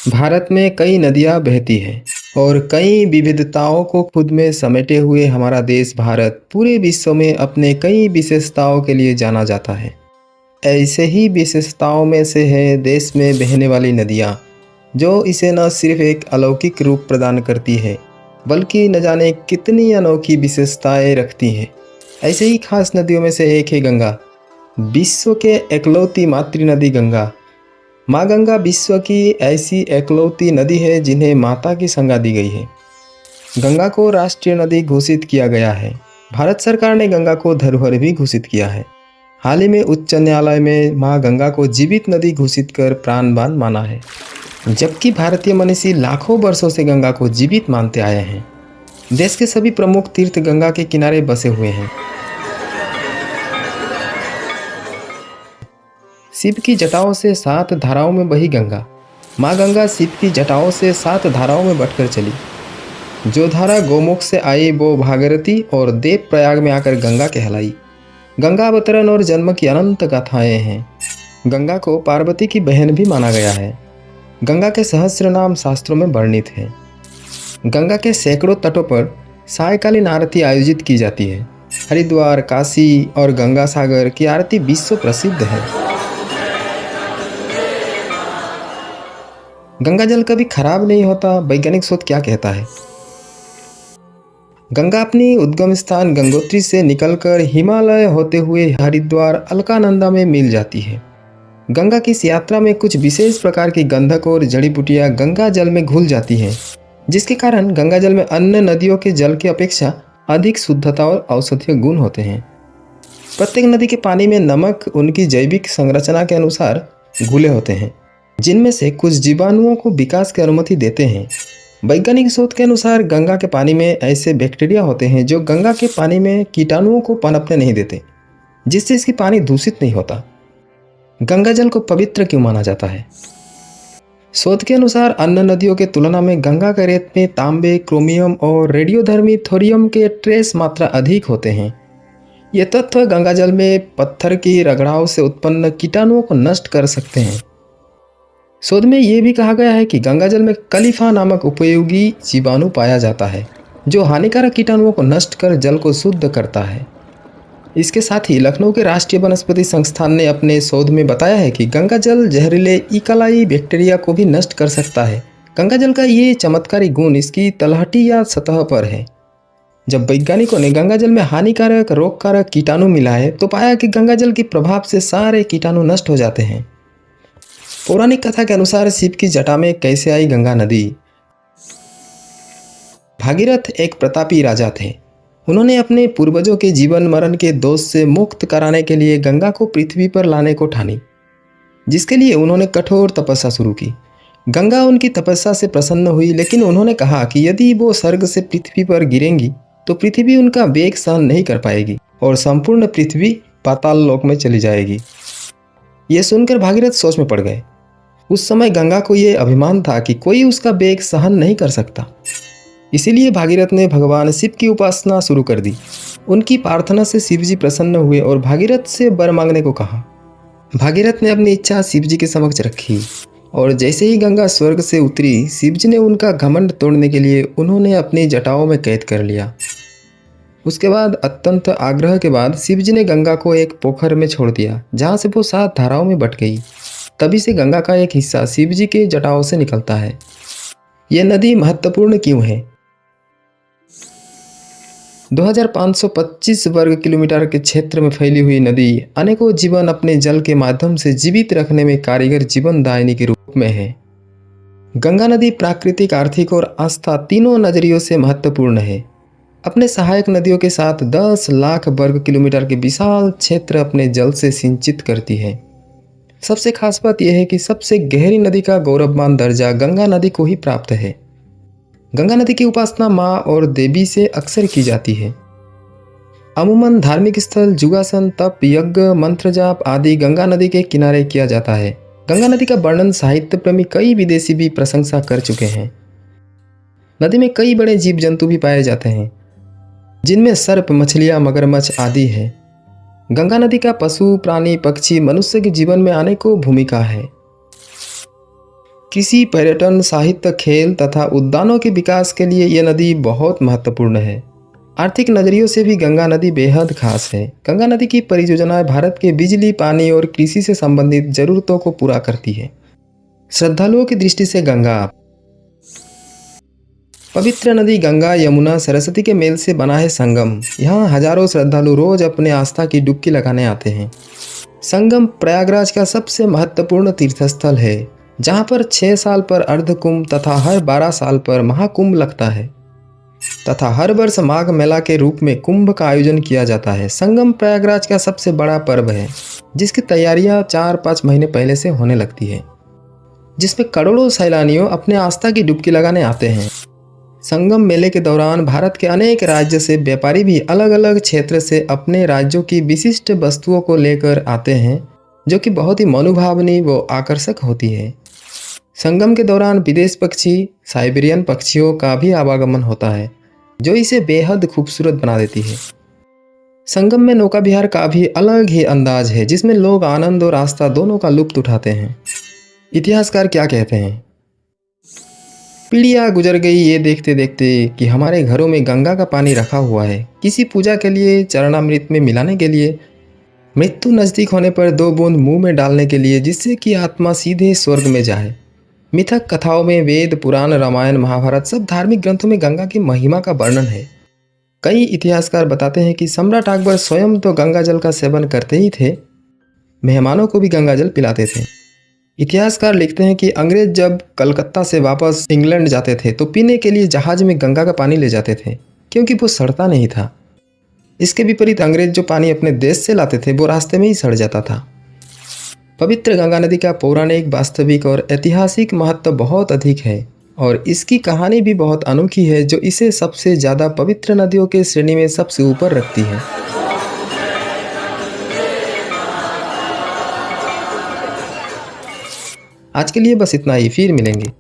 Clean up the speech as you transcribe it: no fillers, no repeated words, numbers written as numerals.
भारत में कई नदियाँ बहती हैं और कई विविधताओं को खुद में समेटे हुए हमारा देश भारत पूरे विश्व में अपने कई विशेषताओं के लिए जाना जाता है। ऐसे ही विशेषताओं में से है देश में बहने वाली नदियाँ, जो इसे न सिर्फ एक अलौकिक रूप प्रदान करती है, बल्कि न जाने कितनी अनोखी विशेषताएं रखती हैं। ऐसे ही खास नदियों में से एक है गंगा। विश्व के एकलौती मातृ नदी गंगा। माँ गंगा विश्व की ऐसी एकलौती नदी है जिन्हें माता की संज्ञा दी गई है। गंगा को राष्ट्रीय नदी घोषित किया गया है। भारत सरकार ने गंगा को धरोहर भी घोषित किया है। हाल ही में उच्च न्यायालय में माँ गंगा को जीवित नदी घोषित कर प्राणवान माना है, जबकि भारतीय मनीषी लाखों वर्षों से गंगा को जीवित मानते आए हैं। देश के सभी प्रमुख तीर्थ गंगा के किनारे बसे हुए हैं। शिव की जटाओं से 7 धाराओं में बही गंगा। माँ गंगा शिव की जटाओं से 7 धाराओं में बटकर चली। जो धारा गोमुख से आई वो भागीरथी और देव प्रयाग में आकर गंगा कहलाई। गंगा अवतरण और जन्म की अनंत गाथाएं हैं। गंगा को पार्वती की बहन भी माना गया है। गंगा के सहस्र नाम शास्त्रों में वर्णित हैं। गंगा के सैकड़ों तटों पर सायकालीन आरती आयोजित की जाती है। हरिद्वार, काशी और गंगा सागर की आरती विश्व प्रसिद्ध है। गंगा जल कभी खराब नहीं होता। वैज्ञानिक शोध क्या कहता है? गंगा अपनी उद्गम स्थान गंगोत्री से निकलकर हिमालय होते हुए हरिद्वार, अलकानंदा में मिल जाती है। गंगा की इस यात्रा में कुछ विशेष प्रकार की गंधक और जड़ी बूटियां गंगा जल में घुल जाती हैं, जिसके कारण गंगा जल में अन्य नदियों के जल की अपेक्षा अधिक शुद्धता और औषधीय गुण होते हैं। प्रत्येक नदी के पानी में नमक उनकी जैविक संरचना के अनुसार घुले होते हैं, जिनमें से कुछ जीवाणुओं को विकास की अनुमति देते हैं। वैज्ञानिक शोध के अनुसार गंगा के पानी में ऐसे बैक्टीरिया होते हैं जो गंगा के पानी में कीटाणुओं को पनपने नहीं देते, जिससे इसकी पानी दूषित नहीं होता। गंगा जल को पवित्र क्यों माना जाता है? शोध के अनुसार अन्य नदियों के तुलना में गंगा के रेत में तांबे, क्रोमियम और रेडियोधर्मी थोरियम के ट्रेस मात्रा अधिक होते हैं। ये तत्व गंगा जल में पत्थर की रगड़ाव से उत्पन्न कीटाणुओं को नष्ट कर सकते हैं। शोध में यह भी कहा गया है कि गंगा जल में कलिफा नामक उपयोगी जीवाणु पाया जाता है, जो हानिकारक कीटाणुओं को नष्ट कर जल को शुद्ध करता है। इसके साथ ही लखनऊ के राष्ट्रीय वनस्पति संस्थान ने अपने शोध में बताया है कि गंगा जल जहरीले इकालाई बैक्टीरिया को भी नष्ट कर सकता है। गंगा जल का ये चमत्कारी गुण इसकी तलहटी या सतह पर है। जब वैज्ञानिकों ने गंगा जल में हानिकारक रोगकारक कीटाणु मिलाए तो पाया कि गंगा जल के प्रभाव से सारे कीटाणु नष्ट हो जाते हैं। पौराणिक कथा के अनुसार शिव की जटा में कैसे आई गंगा नदी? भागीरथ एक प्रतापी राजा थे। उन्होंने अपने पूर्वजों के जीवन मरण के दोष से मुक्त कराने के लिए गंगा को पृथ्वी पर लाने को ठानी, जिसके लिए उन्होंने कठोर तपस्या शुरू की। गंगा उनकी तपस्या से प्रसन्न हुई, लेकिन उन्होंने कहा कि यदि वो स्वर्ग से पृथ्वी पर गिरेंगी तो पृथ्वी उनका वेग सहन नहीं कर पाएगी और संपूर्ण पृथ्वी पाताल लोक में चली जाएगी। ये सुनकर भागीरथ सोच में पड़ गए। उस समय गंगा को ये अभिमान था कि कोई उसका वेग सहन नहीं कर सकता। इसीलिए भागीरथ ने भगवान शिव की उपासना शुरू कर दी। उनकी प्रार्थना से शिव जी प्रसन्न हुए और भागीरथ से वर मांगने को कहा। भागीरथ ने अपनी इच्छा शिव जी के समक्ष रखी और जैसे ही गंगा स्वर्ग से उतरी, शिव जी ने उनका घमंड तोड़ने के लिए उन्होंने अपनी जटाओं में कैद कर लिया। उसके बाद अत्यंत आग्रह के बाद शिव जी ने गंगा को एक पोखर में छोड़ दिया, जहाँ से वो 7 धाराओं में बट गई। तभी से गंगा का एक हिस्सा शिव जी के जटाओं से निकलता है। यह नदी महत्वपूर्ण क्यों है? 2525 वर्ग किलोमीटर के क्षेत्र में फैली हुई नदी अनेकों जीवन अपने जल के माध्यम से जीवित रखने में कारीगर जीवनदायिनी के रूप में है। गंगा नदी प्राकृतिक, आर्थिक और आस्था तीनों नजरियों से महत्वपूर्ण है। अपने सहायक नदियों के साथ 10 लाख वर्ग किलोमीटर के विशाल क्षेत्र अपने जल से सिंचित करती है। सबसे खास बात यह है कि सबसे गहरी नदी का गौरवमान दर्जा गंगा नदी को ही प्राप्त है। गंगा नदी की उपासना माँ और देवी से अक्सर की जाती है। अमूमन धार्मिक स्थल, जुगासन, तप, यज्ञ, मंत्र जाप आदि गंगा नदी के किनारे किया जाता है। गंगा नदी का वर्णन साहित्य प्रेमी कई विदेशी भी प्रशंसा कर चुके हैं। नदी में कई बड़े जीव जंतु भी पाए जाते हैं, जिनमें सर्प, मछलियाँ, मगरमच्छ आदि है। गंगा नदी का पशु, प्राणी, पक्षी, मनुष्य के जीवन में अनेकों भूमिका है। कृषि, पर्यटन, साहित्य, खेल तथा उद्यानों के विकास के लिए ये नदी बहुत महत्वपूर्ण है। आर्थिक नजरियों से भी गंगा नदी बेहद खास है। गंगा नदी की परियोजनाएं भारत के बिजली, पानी और कृषि से संबंधित जरूरतों को पूरा करती है। श्रद्धालुओं की दृष्टि से गंगा पवित्र नदी गंगा, यमुना, सरस्वती के मेल से बना है संगम। यहाँ हजारों श्रद्धालु रोज अपने आस्था की डुबकी लगाने आते हैं। संगम प्रयागराज का सबसे महत्वपूर्ण तीर्थस्थल है, जहाँ पर 6 साल पर अर्धकुंभ तथा हर 12 साल पर महाकुंभ लगता है तथा हर वर्ष माघ मेला के रूप में कुंभ का आयोजन किया जाता है। संगम प्रयागराज का सबसे बड़ा पर्व है, जिसकी तैयारियां 4-5 महीने पहले से होने लगती है, जिसमें करोड़ों सैलानियों अपने आस्था की डुबकी लगाने आते हैं। संगम मेले के दौरान भारत के अनेक राज्य से व्यापारी भी अलग अलग क्षेत्र से अपने राज्यों की विशिष्ट वस्तुओं को लेकर आते हैं, जो कि बहुत ही मनोभावनी व आकर्षक होती है। संगम के दौरान विदेश पक्षी, साइबेरियन पक्षियों का भी आवागमन होता है, जो इसे बेहद खूबसूरत बना देती है। संगम में नौका विहार का भी अलग ही अंदाज है, जिसमें लोग आनंद और आस्था दोनों का लुत्फ उठाते हैं। इतिहासकार क्या कहते हैं? पीढ़ियाँ गुजर गई ये देखते देखते कि हमारे घरों में गंगा का पानी रखा हुआ है, किसी पूजा के लिए, चरणामृत में मिलाने के लिए, मृत्यु नज़दीक होने पर 2 बूंद मुंह में डालने के लिए, जिससे कि आत्मा सीधे स्वर्ग में जाए। मिथक कथाओं में वेद, पुराण, रामायण, महाभारत सब धार्मिक ग्रंथों में गंगा की महिमा का वर्णन है। कई इतिहासकार बताते हैं कि सम्राट अकबर स्वयं तो गंगा जल का सेवन करते ही थे, मेहमानों को भी गंगा जल पिलाते थे। इतिहासकार लिखते हैं कि अंग्रेज जब कलकत्ता से वापस इंग्लैंड जाते थे तो पीने के लिए जहाज में गंगा का पानी ले जाते थे, क्योंकि वो सड़ता नहीं था। इसके विपरीत अंग्रेज जो पानी अपने देश से लाते थे वो रास्ते में ही सड़ जाता था। पवित्र गंगा नदी का पौराणिक, वास्तविक और ऐतिहासिक महत्व बहुत अधिक है और इसकी कहानी भी बहुत अनोखी है, जो इसे सबसे ज़्यादा पवित्र नदियों के श्रेणी में सबसे ऊपर रखती है। आज के लिए बस इतना ही, फिर मिलेंगे।